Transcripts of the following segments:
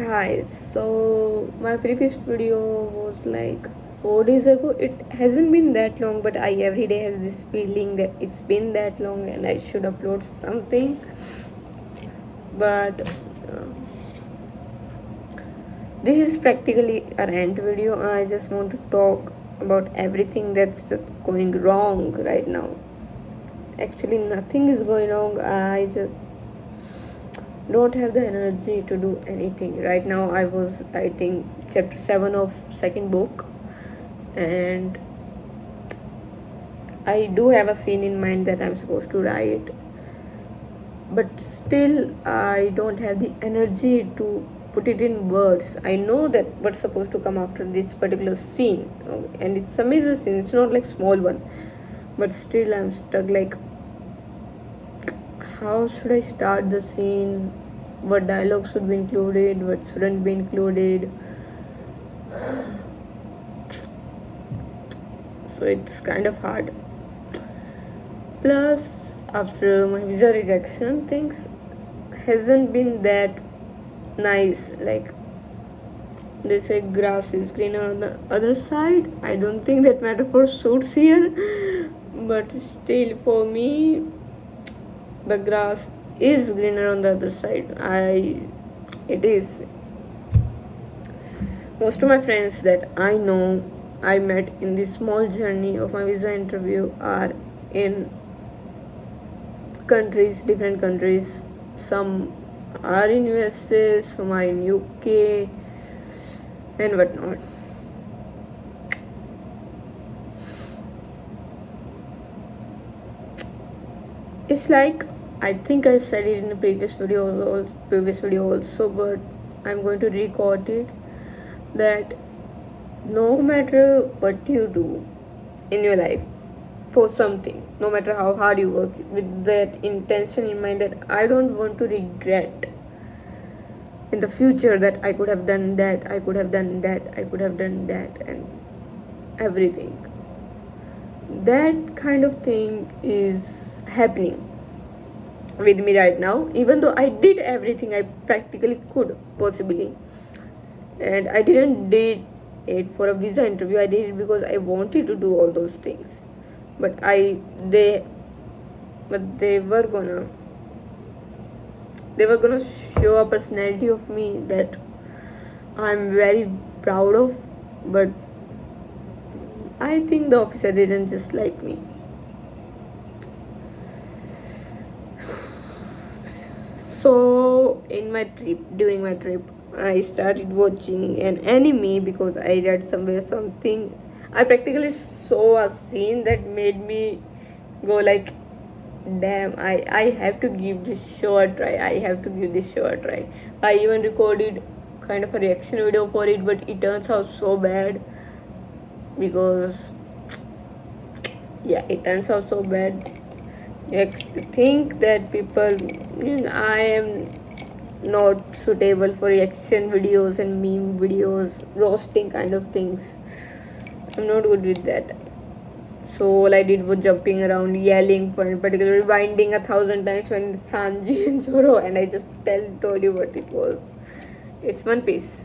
Hi, so my previous video was like 4 days ago. It hasn't been that long, but I every day has this feeling that it's been that long and I should upload something. But this is practically a rant video. I just want to talk about everything that's just going wrong right now. Actually, nothing is going wrong. I just don't have the energy to do anything right now. I was writing chapter 7 of second book, and I do have a scene in mind that I'm supposed to write, but still I don't have the energy to put it in words. I know that what's supposed to come after this particular scene, and it's a major scene, it's not like small one, but still I'm stuck like how should I start the scene, what dialogue should be included, what shouldn't be included. So it's kind of hard. Plus, after my visa rejection, things hasn't been that nice. Like they say, grass is greener on the other side. I don't think that metaphor suits here, but still, for me, the grass is greener on the other side. It is. Most of my friends that I know, I met in this small journey of my visa interview are in countries, different countries. Some are in USA, some are in UK, and whatnot. It's like I think I said it in the previous video also, but I'm going to record it that no matter what you do in your life for something, no matter how hard you work, with that intention in mind that I don't want to regret in the future that I could have done that, I could have done that, I could have done that, and everything. That kind of thing is happening with me right now, even though I did everything I practically could possibly, and I didn't did it for a visa interview. I did it because I wanted to do all those things, but they were gonna show a personality of me that I'm very proud of, but I think the officer didn't just like me. So during my trip, I started watching an anime because I read somewhere something. I practically saw a scene that made me go like, damn, I have to give this show a try. I have to give this show a try. I even recorded kind of a reaction video for it, but it turns out so bad because it turns out so bad. I think that people, I am not suitable for reaction videos and meme videos, roasting kind of things. I'm not good with that. So all I did was jumping around, yelling, particularly rewinding 1,000 times when Sanji and Zoro, and I just told you what it was. It's One Piece.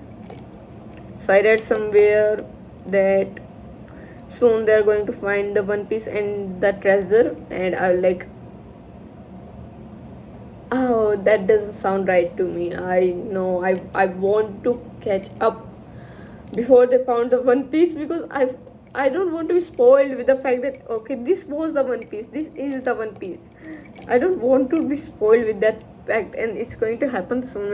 So I read somewhere that soon they're going to find the One Piece and the treasure, and I was like, oh, that doesn't sound right to me. I know I want to catch up before they found the One Piece, because I don't want to be spoiled with the fact that okay, this was the One Piece, this is the One Piece. I don't want to be spoiled with that fact, and it's going to happen soon,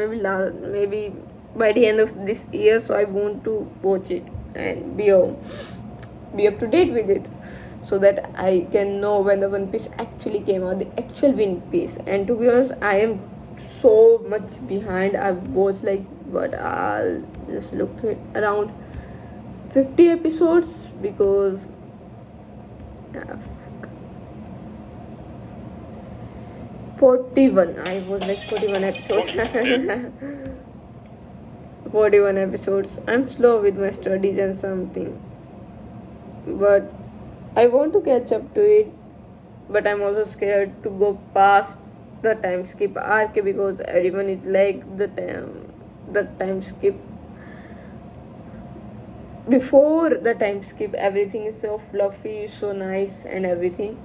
maybe by the end of this year. So I want to watch it and be up to date with it, so that I can know when the One Piece actually came out, the actual One Piece. And to be honest, I am so much behind. I was like, but I'll just look through it, around 50 episodes, because 41. I was like 41 episodes. 41 episodes. I'm slow with my studies and something, but I want to catch up to it, but I'm also scared to go past the time skip arc because everyone is like the time. the time skip. Before the time skip, everything is so fluffy, so nice, and everything.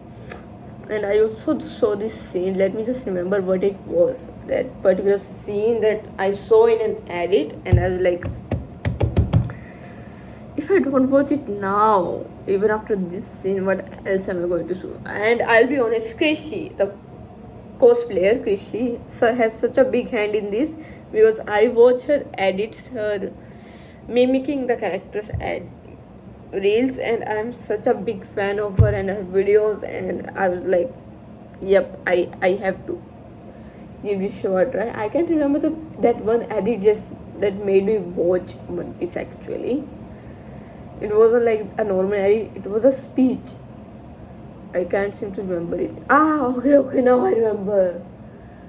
And I also saw this scene. Let me just remember what it was. That particular scene that I saw in an edit, and I was like, if I don't watch it now, even after this scene, what else am I going to do? And I'll be honest, Krishi, the cosplayer Krishi, has such a big hand in this because I watch her edits, her mimicking the characters at reels, and I'm such a big fan of her and her videos, and I was like, yep, I have to give this show a try. I can remember that one edit just that made me watch One Piece actually. It wasn't like a normal edit, it was a speech. I can't seem to remember it. Okay, now I remember.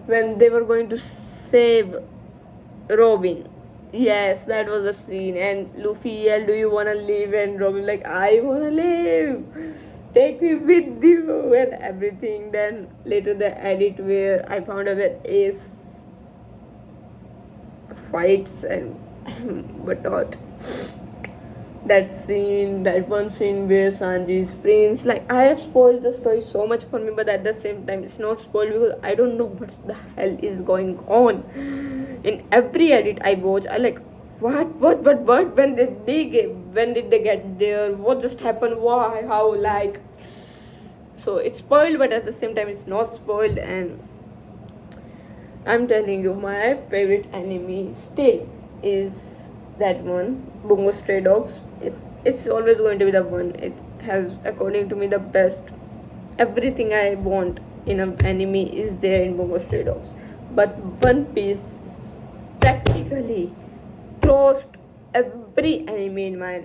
When they were going to save Robin. Yes, that was the scene. And Luffy yelled, "Do you wanna live?" And Robin like, "I wanna live. Take me with you," and everything. Then later the edit where I found out that Ace fights and whatnot. That scene, that one scene where Sanji sprints, like I have spoiled the story so much for me, but at the same time it's not spoiled because I don't know what the hell is going on. In every edit I watch, I like what when did they get there, what just happened, why, how, like, so it's spoiled but at the same time it's not spoiled. And I'm telling you, my favorite anime still is that one, Bungo Stray Dogs. It's always going to be the one. It has, according to me, the best. Everything I want in an anime is there in Bungo Stray Dogs. But One Piece practically crossed every anime in my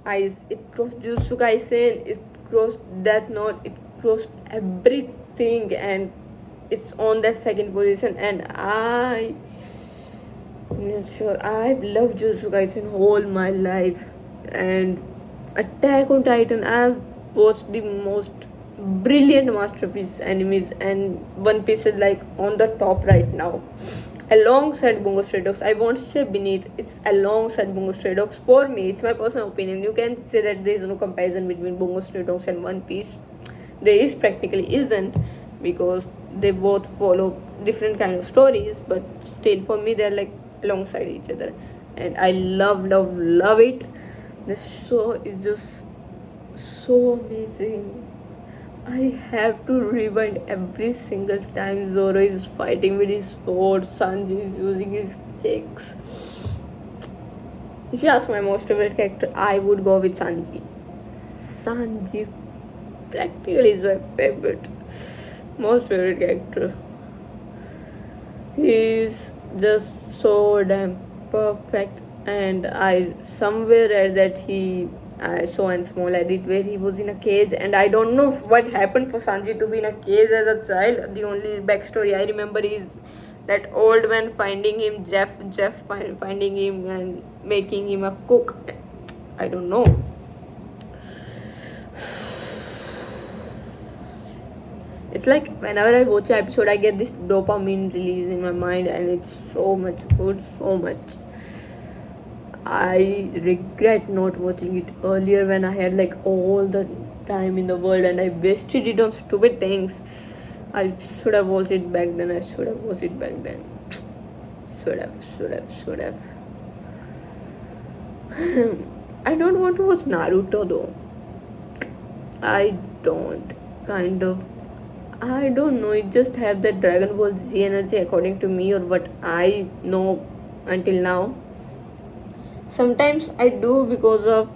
eyes. It crossed Jujutsu Kaisen, it crossed Death Note, it crossed everything, and it's on that second position. And I'm sure I've loved Jujutsu Kaisen whole my life, and Attack on Titan, I've watched the most brilliant masterpiece animes, and One Piece is like on the top right now alongside Bungo Stray Dogs. I won't say beneath, it's alongside Bungo Stray Dogs. For me, it's my personal opinion. You can say that there is no comparison between Bungo Stray Dogs and One Piece. There is practically isn't, because they both follow different kind of stories, but still for me they're like alongside each other. And I love it. This show is just so amazing. I have to rewind every single time Zoro is fighting with his sword, Sanji is using his kicks. If you ask my most favorite character, I would go with Sanji. Sanji practically is my most favorite character. He's just so damn perfect, and I somewhere read that I saw a small edit where he was in a cage, and I don't know what happened for Sanji to be in a cage as a child. The only backstory I remember is that old man finding him, Jeff finding him and making him a cook. I don't know. It's like whenever I watch an episode, I get this dopamine release in my mind, and it's so much good, so much. I regret not watching it earlier when I had like all the time in the world and I wasted it on stupid things. I should have watched it back then. Should have. I don't want to watch Naruto though. I don't. Kind of. I don't know. It just have that Dragon Ball Z energy according to me, or what I know until now. Sometimes I do because of,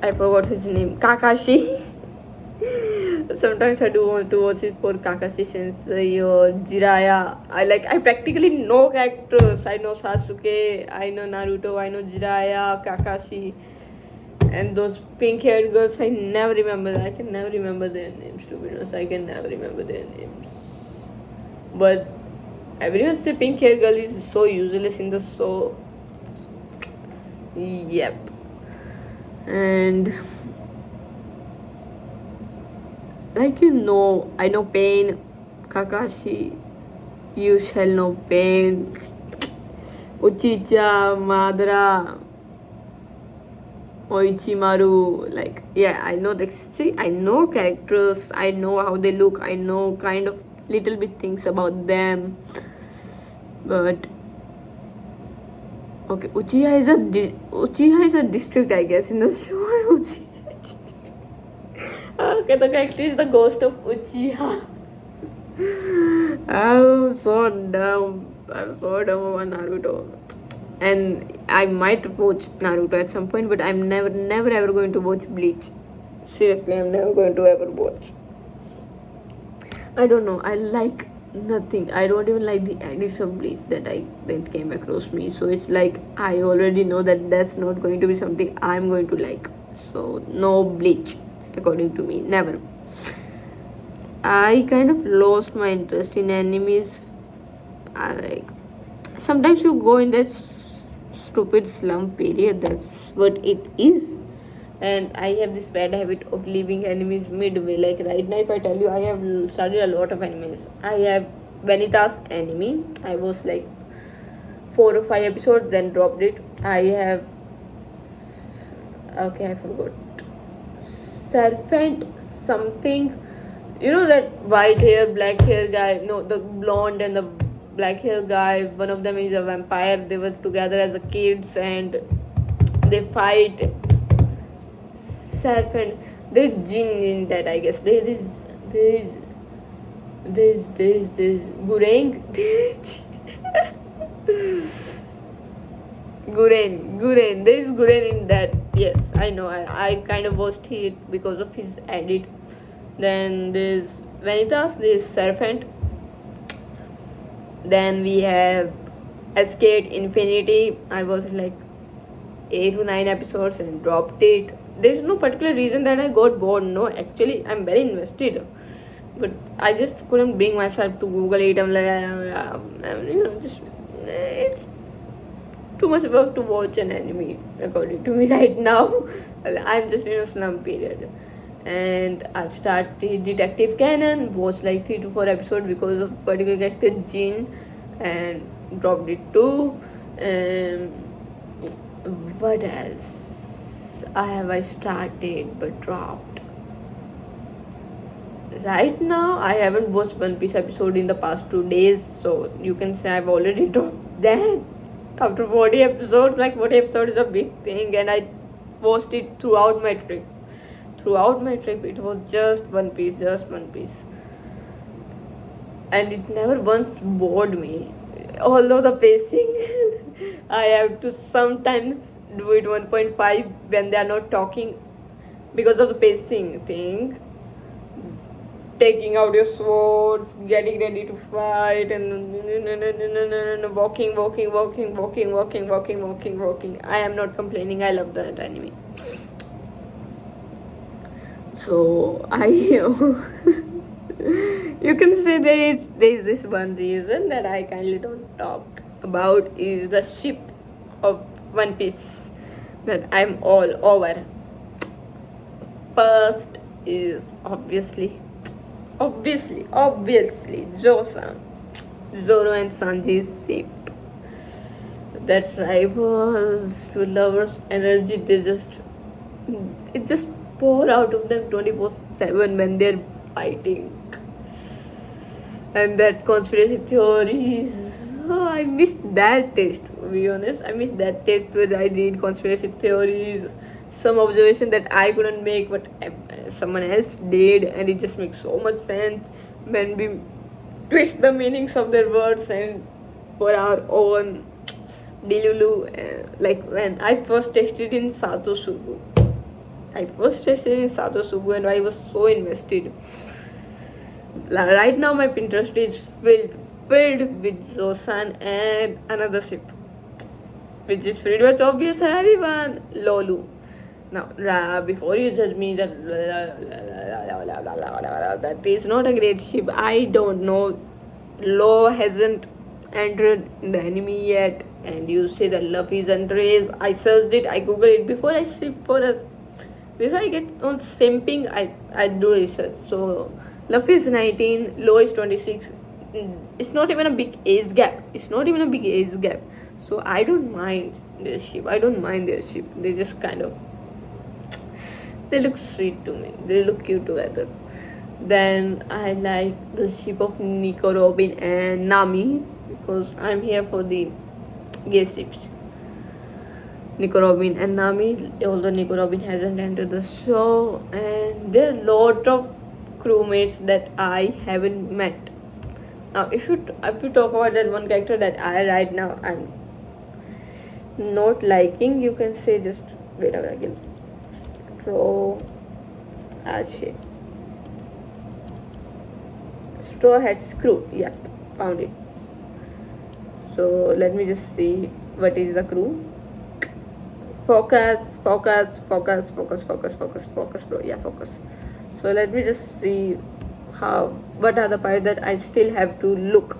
I forgot his name, Kakashi. Sometimes I do want to watch it for Kakashi Sensei or Jiraiya. I practically know characters. I know Sasuke, I know Naruto, I know Jiraiya, Kakashi, and those pink haired girls. I can never remember their names, to be honest. I can never remember their names. But everyone say pink hair girl is so useless in the show. Yep. And I know Pain, Kakashi, You shall know pain. Uchicha, Madara, Oichimaru. Like, yeah, I know the see, I know characters, I know how they look, I know kind of little bit things about them. But okay, Uchiha is a district, I guess, in the show. Okay, the character is the ghost of Uchiha. I'm so dumb. I'm so dumb about Naruto. And I might watch Naruto at some point, but I'm never ever going to watch Bleach. Seriously, I'm never going to ever watch. I don't know. I like nothing. I don't even like the edits of Bleach that came across me. So it's like I already know that that's not going to be something I'm going to like. So no Bleach, according to me, never. I kind of lost my interest in animes. I like sometimes you go in that stupid slump period. That's what it is. And I have this bad habit of leaving animes midway. Like right now, if I tell you, I have started a lot of animes. I have Vanitas anime. I was like 4 or 5 episodes, then dropped it. I have okay, I forgot. Serpent something. You know that white hair, black hair guy? No, the blonde and the black hair guy. One of them is a vampire. They were together as a kids and they fight. Serpent. There's jinn in that, I guess. There's Gureng. Guren. There is Guren in that. Yes, I know. I kind of watched it because of his edit. Then there's Vanitas, there's Serpent. Then we have Escape Infinity. I was like 8 to 9 episodes and dropped it. There's no particular reason that I got bored. No, actually, I'm very invested. But I just couldn't bring myself to Google it. I'm like, just it's too much work to watch an anime, according to me right now. I'm just in a slump period. And I've started Detective Canon, watched like 3 to 4 episodes because of particular character Jin, and dropped it too. What else? I started but dropped. Right now, I haven't watched One Piece episode in the past 2 days, so you can say I've already dropped that. After 40 episodes, like 40 episodes is a big thing, and I watched it throughout my trip. Throughout my trip, it was just One Piece. And it never once bored me. Although the pacing, I have to sometimes do it 1.5 when they are not talking because of the pacing thing. Taking out your swords, getting ready to fight, and walking. I am not complaining. I love that anime. So you can say there is this one reason that I kindly don't talk about is the ship of One Piece that I'm all over. First is obviously Zoro and Sanji's ship. That rivals to lovers energy, it just pour out of them 24/7 when they're fighting. And that conspiracy theories, I missed that taste, to be honest. I missed that taste where I read conspiracy theories, some observation that I couldn't make but someone else did, and it just makes so much sense when we twist the meanings of their words and for our own Delulu. Like when I first tasted in Sato Subu. And I was so invested. Right now my Pinterest is filled with Zosan and another ship, which is pretty much obvious everyone, Lolu. Now, before you judge me that is not a great ship, I don't know. Law hasn't entered in the anime yet, and you say that Luffy is underage. I searched it, I googled it before I get on simping. I do research. So Luffy is 19, Law is 26. it's not even a big age gap. It's not even a big age gap. So I don't mind their ship. I don't mind their ship. They just kind of, they look sweet to me. They look cute together. Then I like the ship of Nico Robin and Nami because I'm here for the gay ships. Nico Robin and Nami, although Nico Robin hasn't entered the show, and there are a lot of crewmates that I haven't met. Now, if you talk about that one character that I right now I'm not liking, you can say just wait a second. Straw Hat Screw. Yeah, found it. So let me just see what is the crew. Focus, bro. Yeah, focus. So let me just see what are the pirates that I still have to look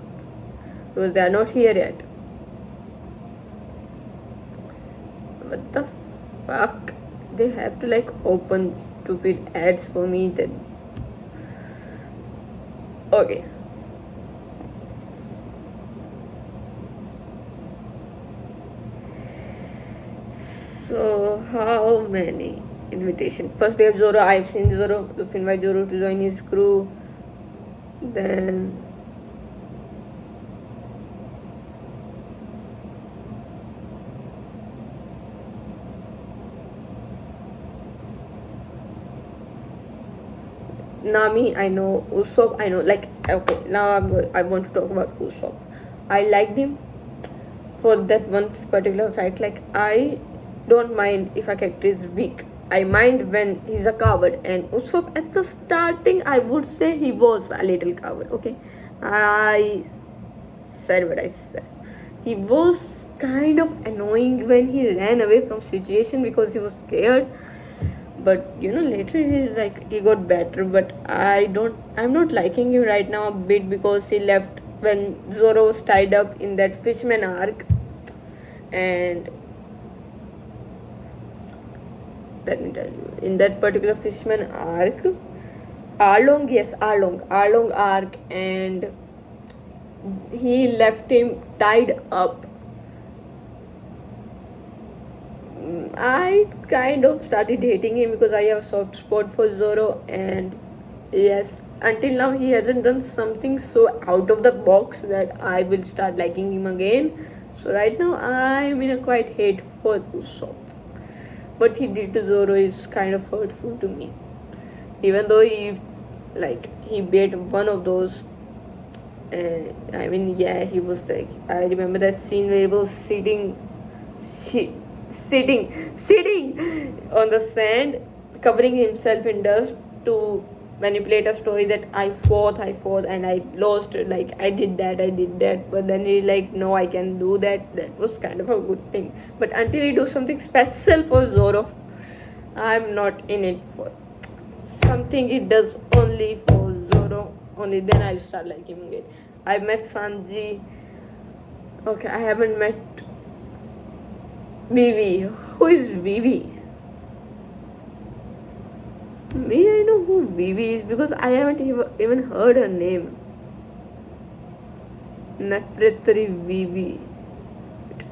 because they are not here yet. What the fuck? They have to like open stupid ads for me then. Okay. So how many invitation? First we have Zoro. I've seen Zoro. To invite Zoro to join his crew. Then Nami, I know. Usopp, I know. Like, okay, now I want to talk about Usopp. I liked him for that one particular fact. Like, I don't mind if a character is weak. I mind when he's a coward. And Usopp at the starting, I would say he was a little coward. Okay, I said what I said. He was kind of annoying when he ran away from situation because he was scared. But later he got better. But I'm not liking him right now a bit because he left when Zoro was tied up in that Fishman arc. And let me tell you, in that particular Fishman arc, Arlong arc, and he left him tied up. I kind of started hating him because I have a soft spot for Zoro, and yes, until now he hasn't done something so out of the box that I will start liking him again. So right now I'm in a quite hate for Usopp. What he did to Zoro is kind of hurtful to me. Even though he bait one of those, he was like, I remember that scene where he was sitting on the sand, covering himself in dust to manipulate a story that I fought and I lost. Like, I did that, but then he like, no, I can do that. That was kind of a good thing. But until he does something special for Zoro, I'm not in it for something he does only for Zoro. Only then I'll start liking him again. I met Sanji. Okay, I haven't met Vivi. Who is Vivi? May I know who Vivi is? Because I haven't even heard her name. Nefretari Vivi.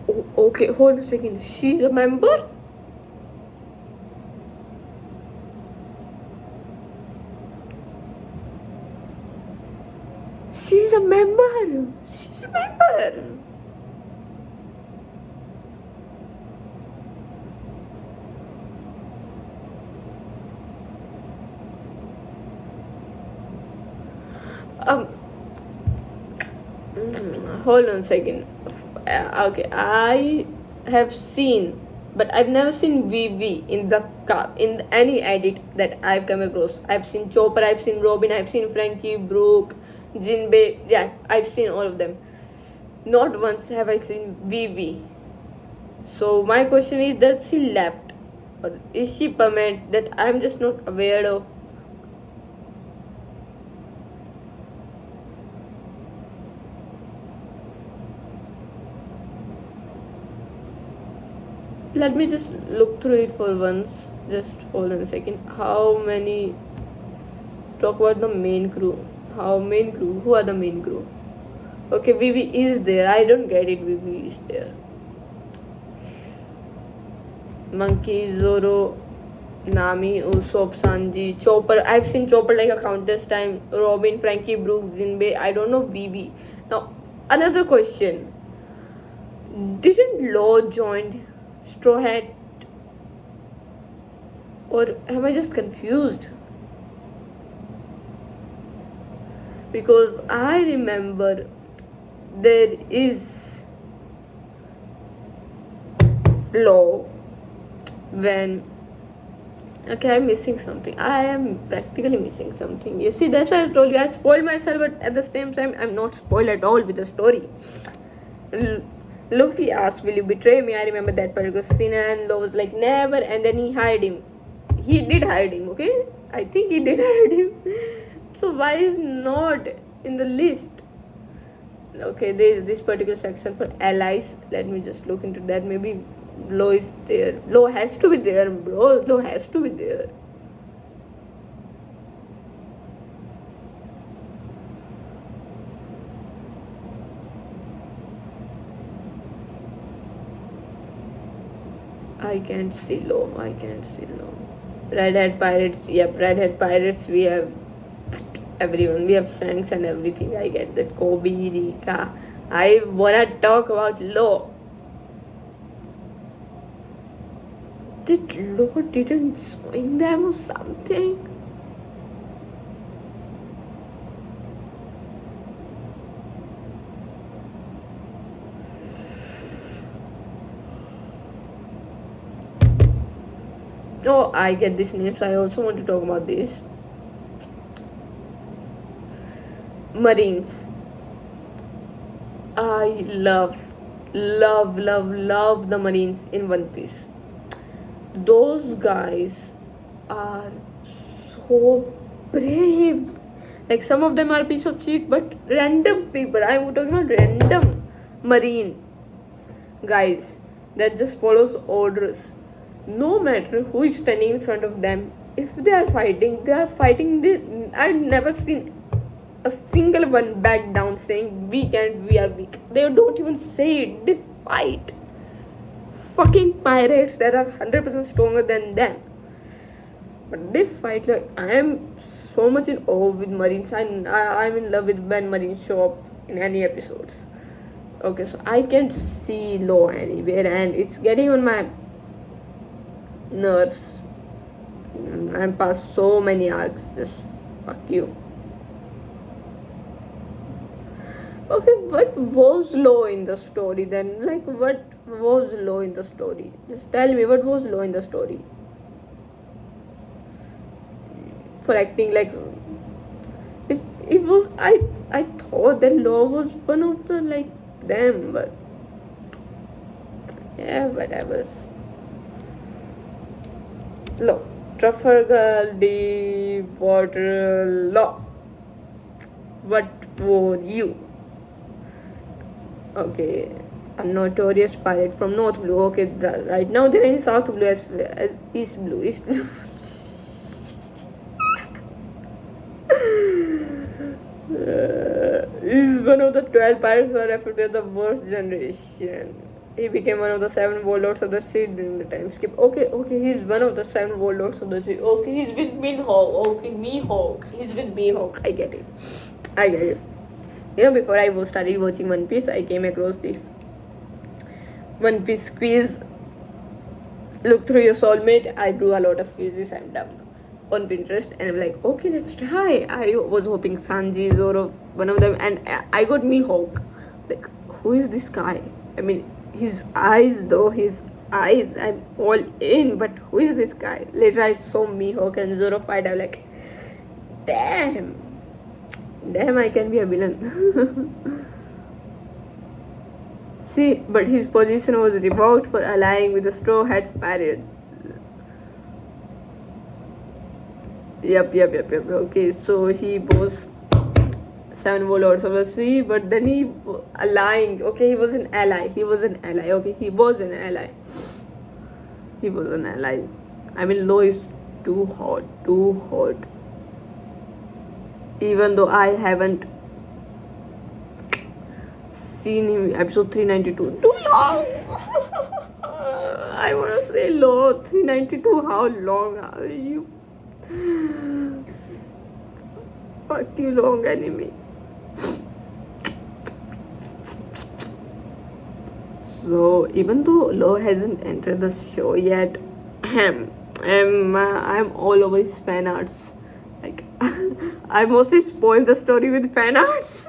Oh, okay, hold on a second. She's a member? She's a member. Hold on a second. Okay, I have seen, but I've never seen Vivi in any edit that I've come across. I've seen Chopper, I've seen Robin, I've seen Frankie, Brooke, Jinbei. Yeah, I've seen all of them. Not once have I seen Vivi. So my question is, does she left, or is she permanent that I'm just not aware of? Let me just look through it for once. Just hold on a second. How many? Talk about the main crew. Who are the main crew? Okay, Vivi is there. I don't get it. Vivi is there. Monkey, Zoro, Nami, Usopp, Sanji, Chopper. I've seen Chopper like a countless time. Robin, Frankie, Brooks, Jinbei. I don't know Vivi. Now, another question. Didn't Law join Straw Hat? Or am I just confused? Because I remember there is Law when. Okay, I'm missing something. I am practically missing something. You see, that's why I told you I spoiled myself, but at the same time, I'm not spoiled at all with the story. Luffy asked, "Will you betray me?" I remember that part because scene, and Law was like, "Never," and then he hired him. He did hide him, okay? I think he did hide him. So why is not in the list? Okay, there is this particular section for allies. Let me just look into that. Maybe Law is there. Law has to be there, bro. Law has to be there. I can't see Law. I can't see Law. Red Hat Pirates. Yep, Red Hat Pirates. We have everyone. We have Shanks and everything. I get that. Kobe, Rika. I wanna talk about Law. Did Law didn't join them or something? Oh, I get these names. I also want to talk about this. Marines. I love the Marines in One Piece. Those guys are so brave. Like some of them are piece of shit, but random people. I'm talking about random Marine guys that just follows orders. No matter who is standing in front of them, if they are fighting, I've never seen a single one back down saying we can't, we are weak. They don't even say it, they fight. Fucking pirates that are 100% stronger than them. But they fight like I am so much in awe with Marines. I'm in love with when Marines show up in any episodes. Okay, so I can't see Law anywhere and it's getting on my nerves. I'm past so many arcs. Just fuck you. Okay, what was Law in the story then? Like, what was Law in the story? Just tell me, what was Law in the story? For acting like it was. I thought that Law was one of the like them, but yeah, whatever. Law, Trafalgar Water Law. What were you? Okay, a notorious pirate from North Blue. Okay, right now they're in South Blue as East Blue. East Blue. He's one of the 12 pirates who are referred to as the worst generation. He became one of the 7 warlords of the sea during the time skip. Okay, he's one of the 7 warlords of the sea. Okay, he's with Mihawk. Okay, Mihawk. He's with Mihawk. I get it. You know, before I started watching One Piece, I came across this One Piece quiz. Look through your soulmate. I drew a lot of quizzes. I'm dumb. On Pinterest, and I'm like, okay, let's try. I was hoping Sanji, Zoro, one of them, and I got Mihawk. Like, who is this guy? I mean, his eyes, I'm all in, but who is this guy? Later, I saw Mihawk and Zoro fight. I'm like, damn, I can be a villain. See, but his position was revoked for allying with the Straw Hat Pirates. Yep. Okay, so he was 7 warlords of the sea, but then he allying. Okay, he was an ally. Okay, he was an ally. I mean, Law is too hot. Even though I haven't seen in episode 392. Too long! I wanna say low. 392, how long are you? Fuck you, long anime. So even though Lo hasn't entered the show yet, I'm all over his fan arts. Like I mostly spoil the story with fan arts.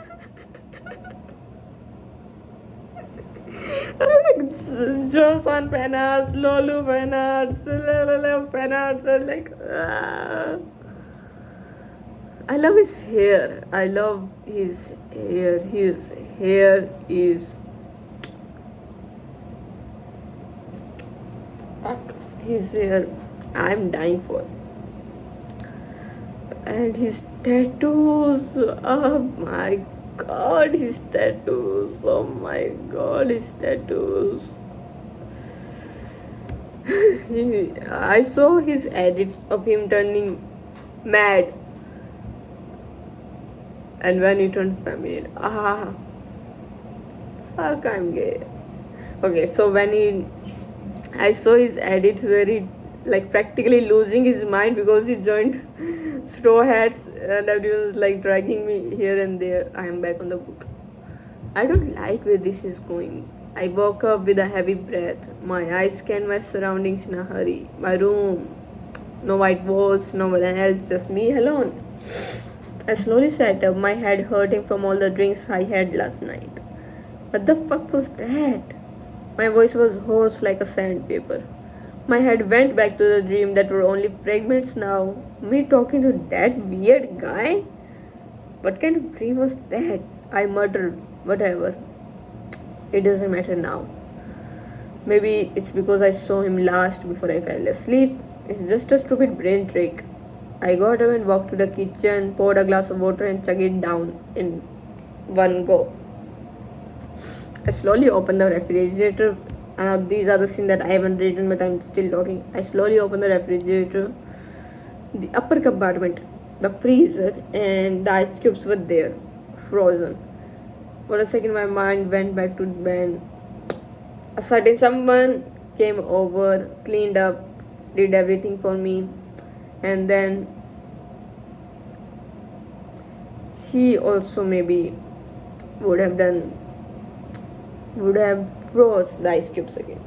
Like Joseon fan arts, Lolu fan arts, Lolo fan arts, and like I love his hair. I love his hair. His hair is his hair I'm dying for. And his tattoos, oh my god, his tattoos, oh my god, his tattoos. I saw his edits of him turning mad, and when he turned feminine, fuck, I'm gay. Okay, so I saw his edits where he like practically losing his mind because he joined Straw Hats and everyone was like dragging me here and there. I am back on the book. I don't like where this is going. I woke up with a heavy breath. My eyes scanned my surroundings in a hurry. My room. No white walls, no one else, just me alone. I slowly sat up, my head hurting from all the drinks I had last night. What the fuck was that? My voice was hoarse like a sandpaper. My head went back to the dream that were only fragments now. Me talking to that weird guy? What kind of dream was that? I muttered, whatever. It doesn't matter now. Maybe it's because I saw him last before I fell asleep. It's just a stupid brain trick. I got up and walked to the kitchen, poured a glass of water and chugged it down in one go. I slowly opened the refrigerator. These are the scenes that I haven't written, but I'm still talking. I slowly opened the refrigerator, the upper compartment, the freezer, and the ice cubes were there, frozen. For a second, my mind went back to when a certain someone came over, cleaned up, did everything for me, and then she also maybe would have froze the ice cubes again.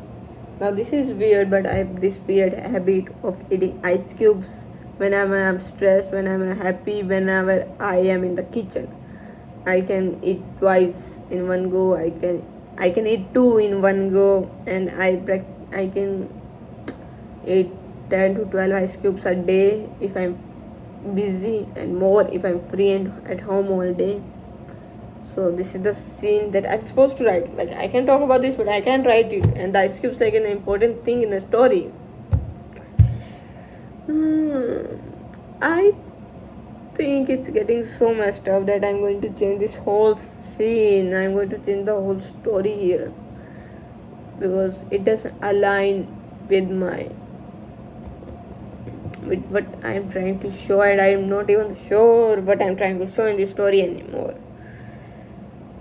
Now this is weird, but I have this weird habit of eating ice cubes whenever I'm stressed, when I'm happy, whenever I am in the kitchen. I can eat twice in one go. I can eat two in one go, and I can eat 10 to 12 ice cubes a day if I'm busy, and more if I'm free and at home all day. So this is the scene that I'm supposed to write. Like I can talk about this, but I can't write it. And the ice cube's like an important thing in the story. I think it's getting so messed up that I'm going to change this whole scene. I'm going to change the whole story here because it doesn't align with what I'm trying to show, and I'm not even sure what I'm trying to show in this story anymore.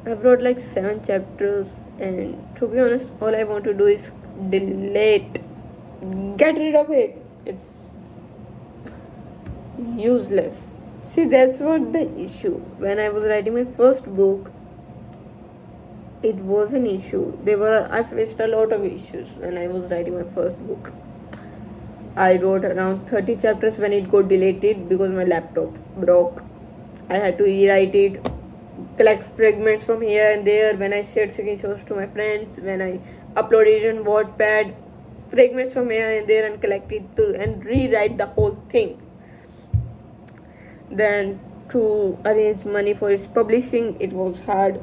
I've wrote like 7 chapters, and to be honest, all I want to do is delete, get rid of it. It's useless. See, that's what the issue. When I was writing my first book, it was an issue. I faced a lot of issues when I was writing my first book. I wrote around 30 chapters when it got deleted because my laptop broke. I had to rewrite it, collect fragments from here and there. When I shared screenshots to my friends, when I uploaded it on Wattpad, fragments from here and there, and collect it and rewrite the whole thing. Then to arrange money for its publishing, it was hard.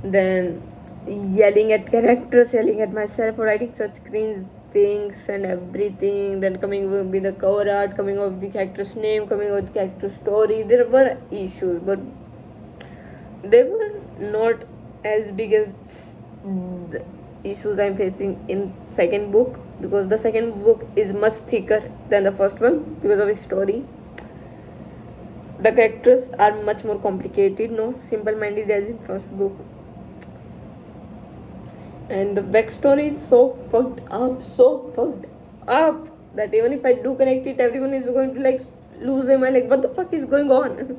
Then yelling at characters, yelling at myself for writing such cringe things and everything. Then coming with the cover art, coming up with the character's name, coming up with the character's story. There were issues, but they were not as big as the issues I'm facing in second book, because the second book is much thicker than the first one because of its story. The characters are much more complicated, no simple-minded as in first book. And the backstory is so fucked up that even if I do connect it, everyone is going to like lose their mind. Like, what the fuck is going on?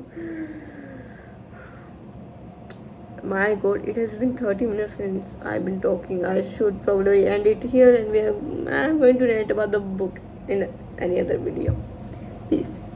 My god, it has been 30 minutes since I've been talking. I should probably end it here, and I'm going to rant about the book in any other video. Peace.